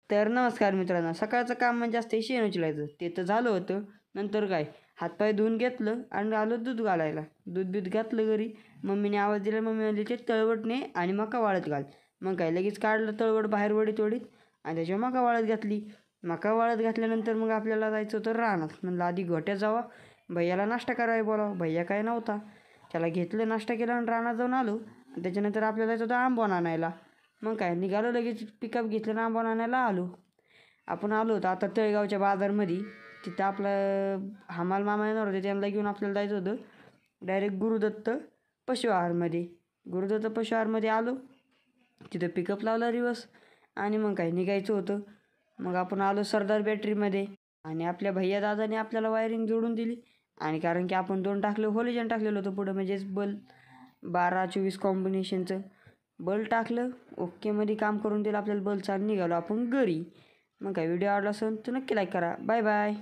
तर नमस्कार मित्रांनो, सकाळचं काम म्हणजे असते शेण उचलायचं. ते तर झालं होतं. नंतर काय, हातपाय धुवून घेतलं आणि आलो दूध घालायला. दूध घातलं घरी. मम्मीने आवाज दिला. मम्मी म्हणली ते तळवट ने आणि मका वाळत घाल. मग काय लगेच काढलं तळवट बाहेर वडीत आणि त्याच्यावर मका वाळत घातली. मका वाळत घातल्यानंतर मग आपल्याला जायचं होतं रानात. म्हणलं आधी गोट्यात जावा, भैयाला नाश्ता करायला बोलावं. भैया काय नव्हता. त्याला घेतलं, नाश्ता केला आणि रानात जाऊन आलो. त्याच्यानंतर आपल्याला जायचं होतं आंबोन आणायला. मग काय निघालो, लगेच पिकअप घेतलं आणि आंबोन आणायला आलो. आपण आलो होतो आता तळेगावच्या बाजारमध्ये. तिथं आपलं हमाल मामा येणार होते, त्यांना घेऊन आपल्याला जायचं होतं डायरेक्ट गुरुदत्त पशुआहारमध्ये. गुरुदत्त पशुआहारमध्ये आलो, तिथं पिकअप लावला रिवर्स आणि मग काय निघायचं होतं. मग आपण आलो सरदार बॅटरीमध्ये आणि आपल्या भैया दादाने आपल्याला वायरिंग जोडून दिली. आणि कारण की आपण 2 टाकलं होलिजन टाकलेलं होतं पुढं, म्हणजेच बल्ब 12-24 कॉम्बिनेशनचं बल्ब टाकलं. ओकेमध्ये काम करून दिलं आपल्याला बल्ब चालू. निघालो आपण घरी. मग काय व्हिडिओ आवडला असेल तर नक्की लाईक करा. Bye bye.